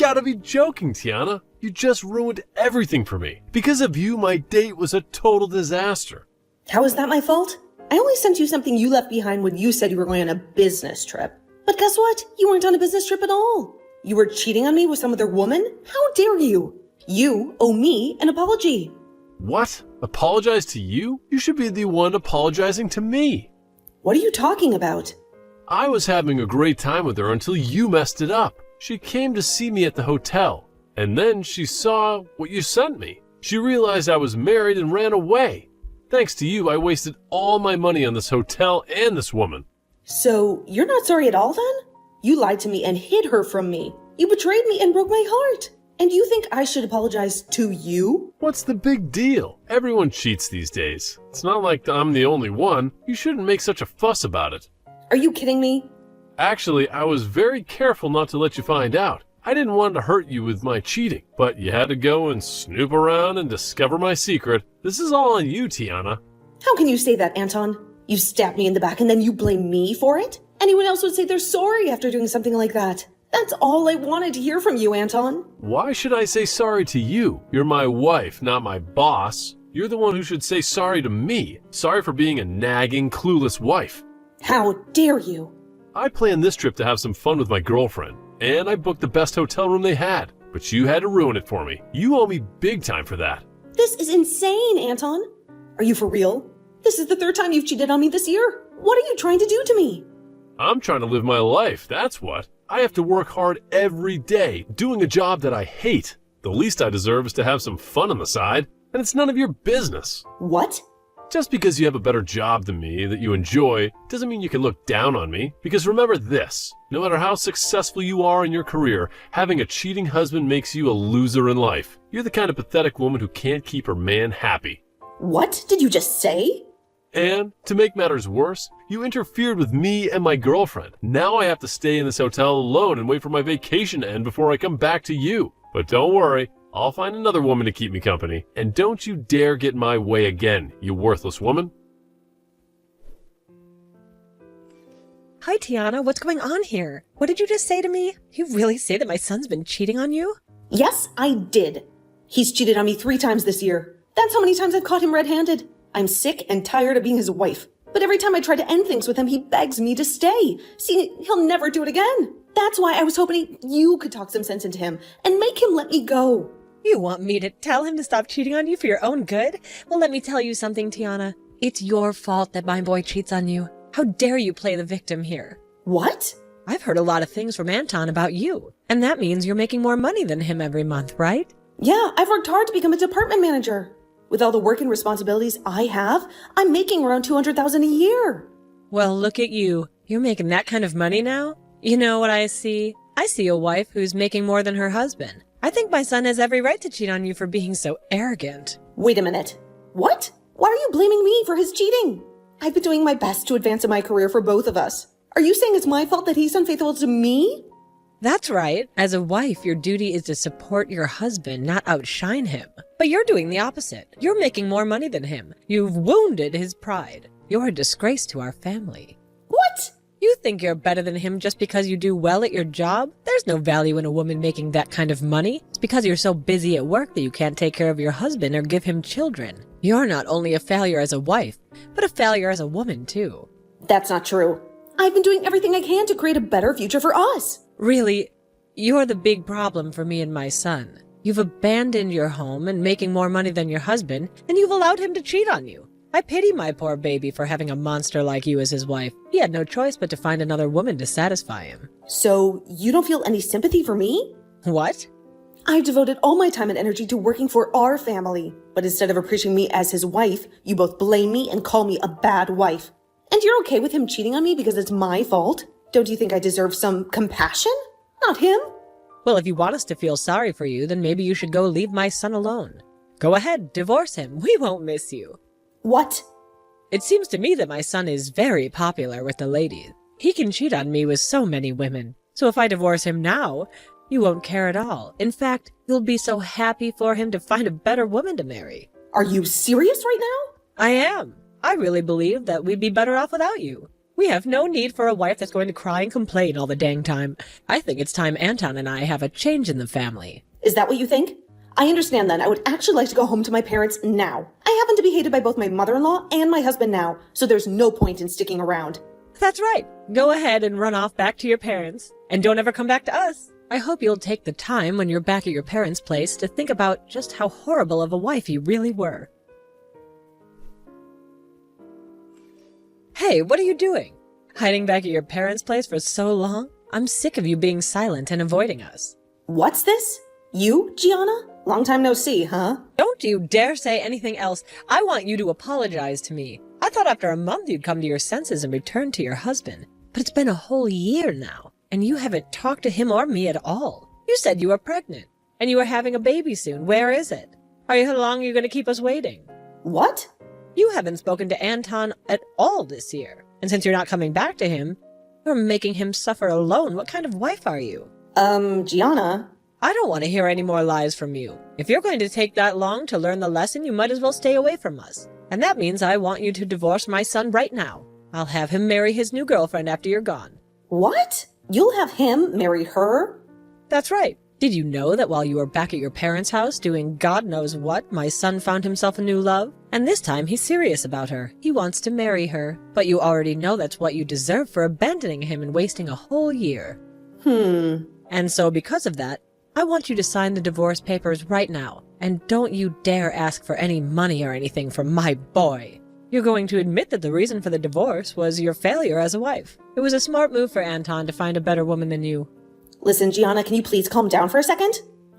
gotta be joking, Tiana. You just ruined everything for me. Because of you, my date was a total disaster. How is that my fault? I only sent you something you left behind when you said you were going on a business trip. But guess what? You weren't on a business trip at all. You were cheating on me with some other woman? How dare you? You owe me an apology. What? Apologize to you? You should be the one apologizing to me. What are you talking about? I was having a great time with her until you messed it up. She came to see me at the hotel, and then she saw what you sent me. She realized I was married and ran away. Thanks to you, I wasted all my money on this hotel and this woman. So, you're not sorry at all then? You lied to me and hid her from me. You betrayed me and broke my heart. And you think I should apologize to you? What's the big deal? Everyone cheats these days. It's not like I'm the only one. You shouldn't make such a fuss about it. Are you kidding me? Actually, I was very careful not to let you find out. I didn't want to hurt you with my cheating, but you had to go and snoop around and discover my secret. This is all on you, Tiana. How can you say that, Anton? You stabbed me in the back and then you blame me for it? Anyone else would say they're sorry after doing something like that. That's all I wanted to hear from you, Anton. Why should I say sorry to you? You're my wife, not my boss. You're the one who should say sorry to me. Sorry for being a nagging, clueless wife. How dare you? I planned this trip to have some fun with my girlfriend, and I booked the best hotel room they had. But you had to ruin it for me. You owe me big time for that. This is insane, Anton. Are you for real? This is the third time you've cheated on me this year. What are you trying to do to me? I'm trying to live my life, that's what. I have to work hard every day, doing a job that I hate. The least I deserve is to have some fun on the side, and it's none of your business. What? Just because you have a better job than me that you enjoy doesn't mean you can look down on me. Because remember this, no matter how successful you are in your career, having a cheating husband makes you a loser in life. You're the kind of pathetic woman who can't keep her man happy. What did you just say? And to make matters worse, you interfered with me and my girlfriend. Now I have to stay in this hotel alone and wait for my vacation to end before I come back to you. But don't worry, I'll find another woman to keep me company. And don't you dare get in my way again, you worthless woman. Hi, Tiana. What's going on here? What did you just say to me? You really say that my son's been cheating on you? Yes, I did. He's cheated on me 3 times this year. That's how many times I've caught him red-handed. I'm sick and tired of being his wife. But every time I try to end things with him, he begs me to stay. See, he'll never do it again. That's why I was hoping you could talk some sense into him and make him let me go. You want me to tell him to stop cheating on you for your own good? Well, let me tell you something, Tiana. It's your fault that my boy cheats on you. How dare you play the victim here? What? I've heard a lot of things from Anton about you. And that means you're making more money than him every month, right? Yeah, I've worked hard to become a department manager. With all the work and responsibilities I have, I'm making around $200,000 a year. Well, look at you. You're making that kind of money now? You know what I see? I see a wife who's making more than her husband. I think my son has every right to cheat on you for being so arrogant. Wait a minute. What? Why are you blaming me for his cheating? I've been doing my best to advance in my career for both of us. Are you saying it's my fault that he's unfaithful to me? That's right. As a wife, your duty is to support your husband, not outshine him. But you're doing the opposite. You're making more money than him. You've wounded his pride. You're a disgrace to our family. What? You think you're better than him just because you do well at your job? There's no value in a woman making that kind of money. It's because you're so busy at work that you can't take care of your husband or give him children. You're not only a failure as a wife, but a failure as a woman, too. That's not true. I've been doing everything I can to create a better future for us. Really, you're the big problem for me and my son. You've abandoned your home and making more money than your husband, and you've allowed him to cheat on you. I pity my poor baby for having a monster like you as his wife. He had no choice but to find another woman to satisfy him. So, you don't feel any sympathy for me? What? I've devoted all my time and energy to working for our family. But instead of appreciating me as his wife, you both blame me and call me a bad wife. And you're okay with him cheating on me because it's my fault? Don't you think I deserve some compassion? Not him. Well, if you want us to feel sorry for you, then maybe you should go leave my son alone. Go ahead, divorce him. We won't miss you. What? It seems to me that my son is very popular with the ladies. He can cheat on me with so many women. So if I divorce him now, you won't care at all. In fact, you'll be so happy for him to find a better woman to marry. Are you serious right now? I am. I really believe that we'd be better off without you. We have no need for a wife that's going to cry and complain all the dang time. I think it's time Anton and I have a change in the family. Is that what you think? I understand then. I would actually like to go home to my parents now. I happen to be hated by both my mother-in-law and my husband now, so there's no point in sticking around. That's right. Go ahead and run off back to your parents. And don't ever come back to us. I hope you'll take the time when you're back at your parents' place to think about just how horrible of a wife you really were. Hey, what are you doing? Hiding back at your parents' place for so long? I'm sick of you being silent and avoiding us. What's this? You, Gianna? Long time no see, huh? Don't you dare say anything else. I want you to apologize to me. I thought after a month you'd come to your senses and return to your husband. But it's been a whole year now, and you haven't talked to him or me at all. You said you were pregnant, and you were having a baby soon. Where is it? How long are you going to keep us waiting? What? You haven't spoken to Anton at all this year. And since you're not coming back to him, you're making him suffer alone. What kind of wife are you? Gianna? I don't want to hear any more lies from you. If you're going to take that long to learn the lesson, you might as well stay away from us. And that means I want you to divorce my son right now. I'll have him marry his new girlfriend after you're gone. What? You'll have him marry her? That's right. Did you know that while you were back at your parents' house doing God knows what, my son found himself a new love? And this time he's serious about her. He wants to marry her. But you already know that's what you deserve for abandoning him and wasting a whole year. And so because of that, I want you to sign the divorce papers right now. And don't you dare ask for any money or anything from my boy. You're going to admit that the reason for the divorce was your failure as a wife. It was a smart move for Anton to find a better woman than you. Listen, Gianna, can you please calm down for a second?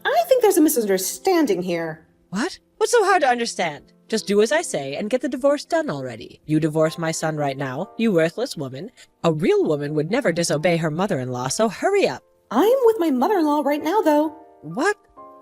I think there's a misunderstanding here. What? What's so hard to understand? Just do as I say and get the divorce done already. You divorce my son right now, you worthless woman. A real woman would never disobey her mother-in-law, so hurry up. I'm with my mother-in-law right now, though. What?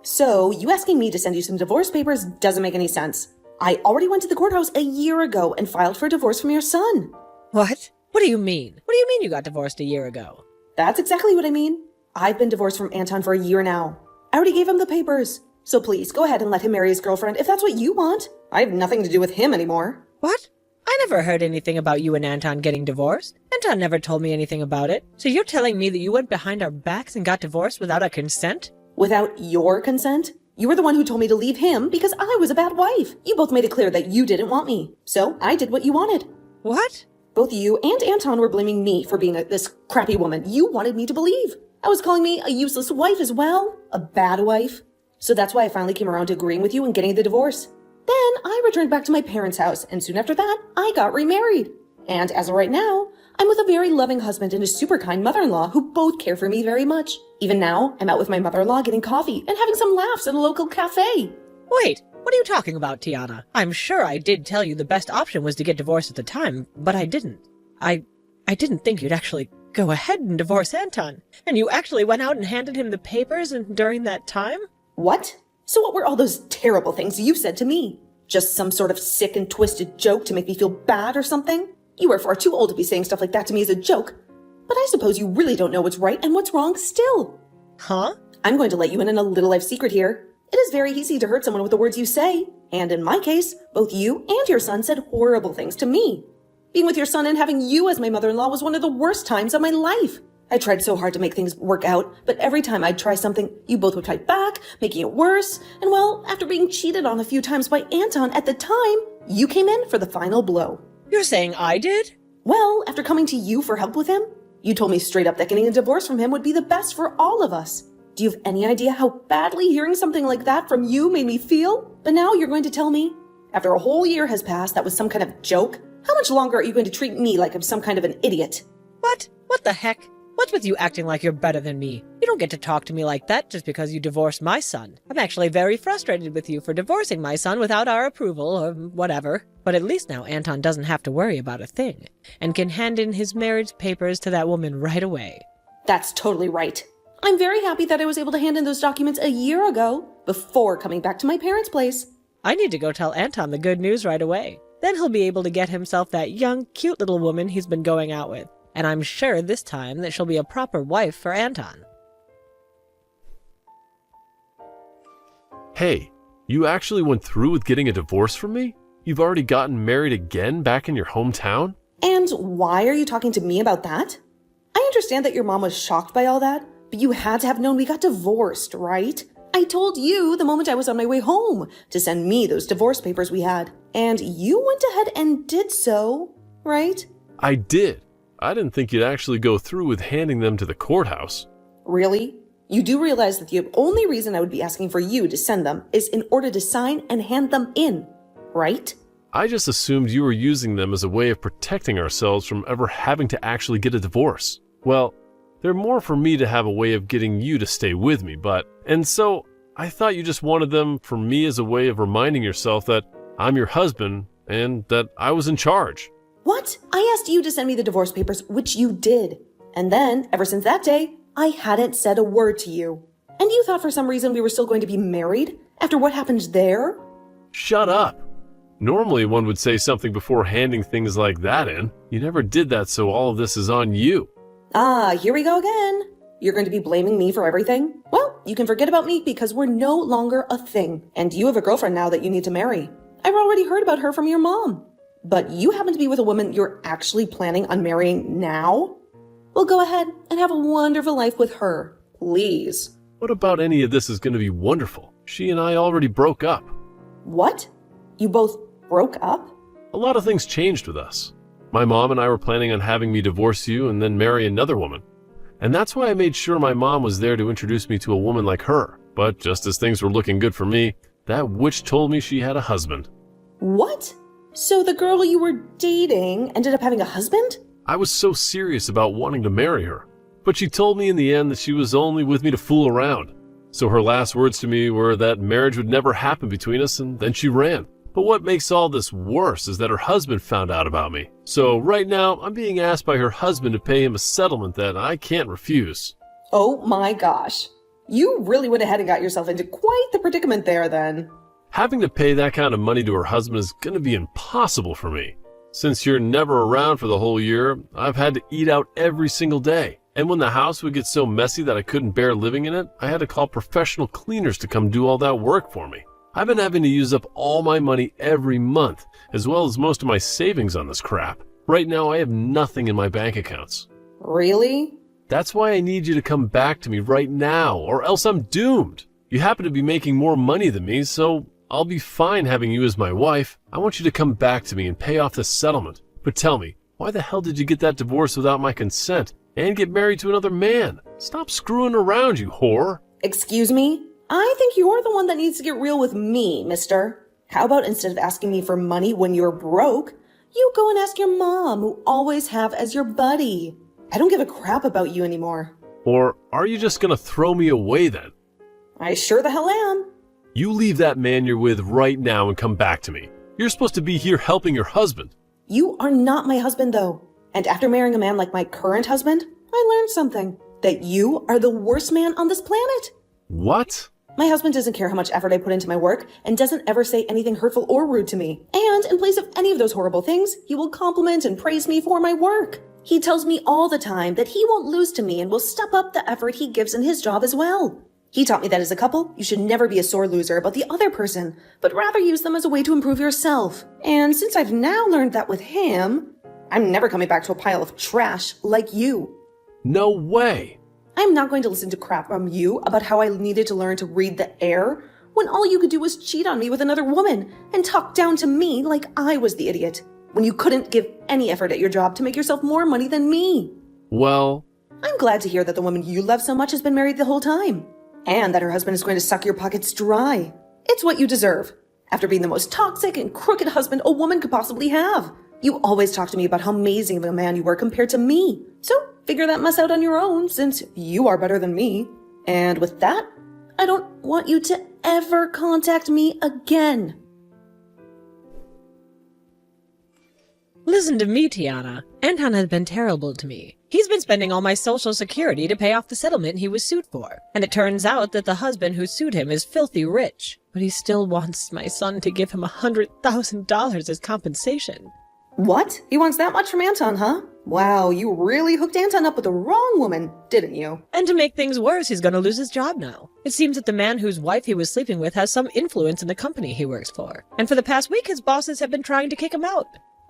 So, you asking me to send you some divorce papers doesn't make any sense. I already went to the courthouse a year ago and filed for divorce from your son. What? What do you mean? What do you mean you got divorced a year ago? That's exactly what I mean. I've been divorced from Anton for a year now. I already gave him the papers. So please, go ahead and let him marry his girlfriend if that's what you want. I have nothing to do with him anymore. What? I never heard anything about you and Anton getting divorced. Anton never told me anything about it. So you're telling me that you went behind our backs and got divorced without our consent? Without your consent? You were the one who told me to leave him because I was a bad wife. You both made it clear that you didn't want me. So I did what you wanted. What? Both you and Anton were blaming me for being this crappy woman you wanted me to believe. I was calling me a useless wife as well. A bad wife. So that's why I finally came around to agreeing with you and getting the divorce. Then I returned back to my parents' house, and soon after that, I got remarried. And as of right now, I'm with a very loving husband and a super kind mother-in-law who both care for me very much. Even now, I'm out with my mother-in-law getting coffee and having some laughs at a local cafe. Wait, what are you talking about, Tiana? I'm sure I did tell you the best option was to get divorced at the time, but I didn't. I didn't think you'd actually go ahead and divorce Anton. And you actually went out and handed him the papers during that time? What? So what were all those terrible things you said to me? Just some sort of sick and twisted joke to make me feel bad or something? You are far too old to be saying stuff like that to me as a joke. But I suppose you really don't know what's right and what's wrong still. Huh? I'm going to let you in on a little life secret here. It is very easy to hurt someone with the words you say. And in my case, both you and your son said horrible things to me. Being with your son and having you as my mother-in-law was one of the worst times of my life. I tried so hard to make things work out, but every time I'd try something, you both would fight back, making it worse. And well, after being cheated on a few times by Anton at the time, you came in for the final blow. You're saying I did? Well, after coming to you for help with him, you told me straight up that getting a divorce from him would be the best for all of us. Do you have any idea how badly hearing something like that from you made me feel? But now you're going to tell me, after a whole year has passed, that was some kind of joke? How much longer are you going to treat me like I'm some kind of an idiot? What? What the heck? What's with you acting like you're better than me? You don't get to talk to me like that just because you divorced my son. I'm actually very frustrated with you for divorcing my son without our approval or whatever. But at least now Anton doesn't have to worry about a thing and can hand in his marriage papers to that woman right away. That's totally right. I'm very happy that I was able to hand in those documents a year ago, before coming back to my parents' place. I need to go tell Anton the good news right away. Then he'll be able to get himself that young, cute little woman he's been going out with. And I'm sure this time that she'll be a proper wife for Anton. Hey, you actually went through with getting a divorce from me? You've already gotten married again back in your hometown? And why are you talking to me about that? I understand that your mom was shocked by all that, but you had to have known we got divorced, right? I told you the moment I was on my way home to send me those divorce papers we had, and you went ahead and did so, right? I did. I didn't think you'd actually go through with handing them to the courthouse. Really? You do realize that the only reason I would be asking for you to send them is in order to sign and hand them in, right? I just assumed you were using them as a way of protecting ourselves from ever having to actually get a divorce. Well, they're more for me to have a way of getting you to stay with me, and so I thought you just wanted them for me as a way of reminding yourself that I'm your husband and that I was in charge. What? I asked you to send me the divorce papers, which you did. And then, ever since that day, I hadn't said a word to you. And you thought for some reason we were still going to be married after what happened there? Shut up. Normally one would say something before handing things like that in. You never did that, so all of this is on you. Ah, here we go again. You're going to be blaming me for everything? Well, you can forget about me because we're no longer a thing. And you have a girlfriend now that you need to marry. I've already heard about her from your mom. But you happen to be with a woman you're actually planning on marrying now? Well, go ahead and have a wonderful life with her, please. What about any of this is going to be wonderful? She and I already broke up. What? You both broke up? A lot of things changed with us. My mom and I were planning on having me divorce you and then marry another woman. And that's why I made sure my mom was there to introduce me to a woman like her. But just as things were looking good for me, that witch told me she had a husband. What? So the girl you were dating ended up having a husband? I was so serious about wanting to marry her. But she told me in the end that she was only with me to fool around. So her last words to me were that marriage would never happen between us, and then she ran. But what makes all this worse is that her husband found out about me. So right now, I'm being asked by her husband to pay him a settlement that I can't refuse. Oh my gosh. You really went ahead and got yourself into quite the predicament there then. Having to pay that kind of money to her husband is going to be impossible for me. Since you're never around for the whole year, I've had to eat out every single day. And when the house would get so messy that I couldn't bear living in it, I had to call professional cleaners to come do all that work for me. I've been having to use up all my money every month, as well as most of my savings on this crap. Right now, I have nothing in my bank accounts. Really? That's why I need you to come back to me right now, or else I'm doomed. You happen to be making more money than me, so I'll be fine having you as my wife. I want you to come back to me and pay off this settlement. But tell me, why the hell did you get that divorce without my consent and get married to another man? Stop screwing around, you whore. Excuse me? I think you're the one that needs to get real with me, mister. How about instead of asking me for money when you're broke, you go and ask your mom, who always have as your buddy. I don't give a crap about you anymore. Or are you just gonna throw me away then? I sure the hell am. You leave that man you're with right now and come back to me. You're supposed to be here helping your husband. You are not my husband, though. And after marrying a man like my current husband, I learned something. That you are the worst man on this planet. What? My husband doesn't care how much effort I put into my work and doesn't ever say anything hurtful or rude to me. And in place of any of those horrible things, he will compliment and praise me for my work. He tells me all the time that he won't lose to me and will step up the effort he gives in his job as well. He taught me that as a couple, you should never be a sore loser about the other person, but rather use them as a way to improve yourself. And since I've now learned that with him, I'm never coming back to a pile of trash like you. No way. I'm not going to listen to crap from you about how I needed to learn to read the air when all you could do was cheat on me with another woman and talk down to me like I was the idiot, when you couldn't give any effort at your job to make yourself more money than me. Well, I'm glad to hear that the woman you love so much has been married the whole time, and that her husband is going to suck your pockets dry. It's what you deserve, after being the most toxic and crooked husband a woman could possibly have. You always talk to me about how amazing of a man you were compared to me. So figure that mess out on your own, since you are better than me. And with that, I don't want you to ever contact me again. Listen to me, Tiana. Anton has been terrible to me. He's been spending all my social security to pay off the settlement he was sued for. And it turns out that the husband who sued him is filthy rich. But he still wants my son to give him $100,000 as compensation. What? He wants that much from Anton, huh? Wow, you really hooked Anton up with the wrong woman, didn't you? And to make things worse, he's going to lose his job now. It seems that the man whose wife he was sleeping with has some influence in the company he works for. And for the past week, his bosses have been trying to kick him out.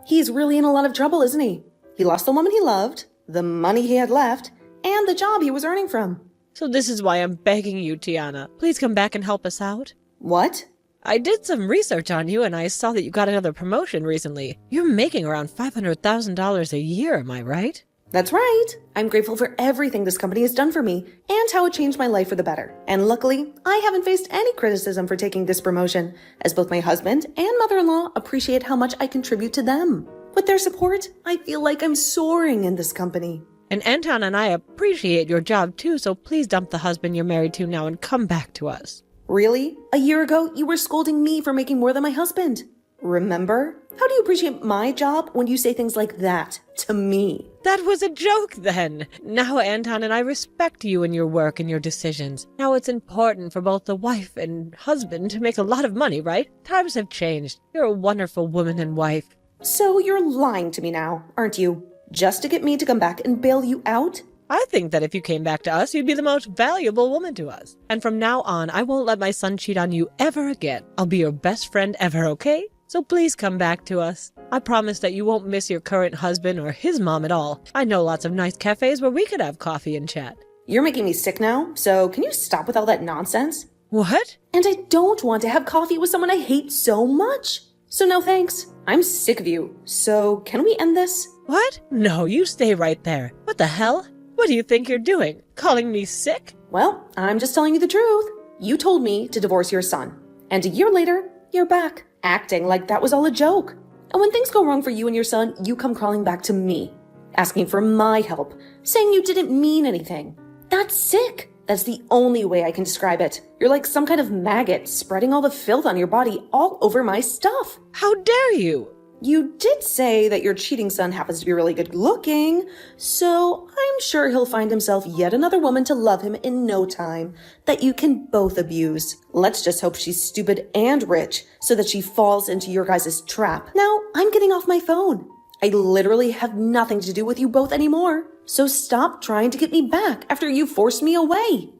He's really in a lot of trouble, isn't he? He lost the woman he loved, the money he had left, and the job he was earning from. So this is why I'm begging you, Tiana. Please come back and help us out. What? I did some research on you and I saw that you got another promotion recently. You're making around $500,000 a year, am I right? That's right. I'm grateful for everything this company has done for me and how it changed my life for the better. And luckily, I haven't faced any criticism for taking this promotion, as both my husband and mother-in-law appreciate how much I contribute to them. With their support, I feel like I'm soaring in this company. And Anton and I appreciate your job too, so please dump the husband you're married to now and come back to us. Really? A year ago, you were scolding me for making more than my husband. Remember? How do you appreciate my job when you say things like that to me? That was a joke then. Now Anton and I respect you and your work and your decisions. Now it's important for both the wife and husband to make a lot of money, right? Times have changed. You're a wonderful woman and wife. So you're lying to me now, aren't you? Just to get me to come back and bail you out? I think that if you came back to us, you'd be the most valuable woman to us. And from now on, I won't let my son cheat on you ever again. I'll be your best friend ever, okay? So please come back to us. I promise that you won't miss your current husband or his mom at all. I know lots of nice cafes where we could have coffee and chat. You're making me sick now, so can you stop with all that nonsense? What? And I don't want to have coffee with someone I hate so much. So no thanks. I'm sick of you. So can we end this? What? No, you stay right there. What the hell? What do you think you're doing? Calling me sick? Well, I'm just telling you the truth. You told me to divorce your son. And a year later, you're back, acting like that was all a joke. And when things go wrong for you and your son, you come crawling back to me, asking for my help, saying you didn't mean anything. That's sick. That's the only way I can describe it. You're like some kind of maggot spreading all the filth on your body all over my stuff. How dare you? You did say that your cheating son happens to be really good looking, so I'm sure he'll find himself yet another woman to love him in no time that you can both abuse. Let's just hope she's stupid and rich so that she falls into your guys' trap. Now, I'm getting off my phone. I literally have nothing to do with you both anymore, so stop trying to get me back after you forced me away.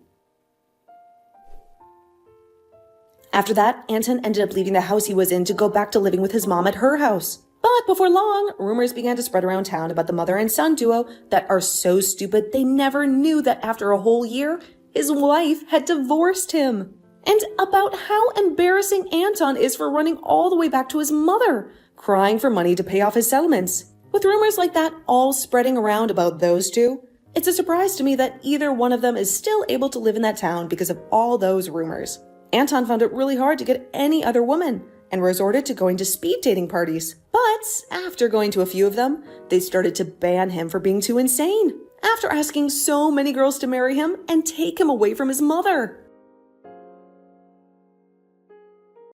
After that, Anton ended up leaving the house he was in to go back to living with his mom at her house. But before long, rumors began to spread around town about the mother and son duo that are so stupid they never knew that after a whole year, his wife had divorced him. And about how embarrassing Anton is for running all the way back to his mother, crying for money to pay off his settlements. With rumors like that all spreading around about those two, it's a surprise to me that either one of them is still able to live in that town because of all those rumors. Anton found it really hard to get any other woman and resorted to going to speed dating parties. But after going to a few of them, they started to ban him for being too insane, after asking so many girls to marry him and take him away from his mother.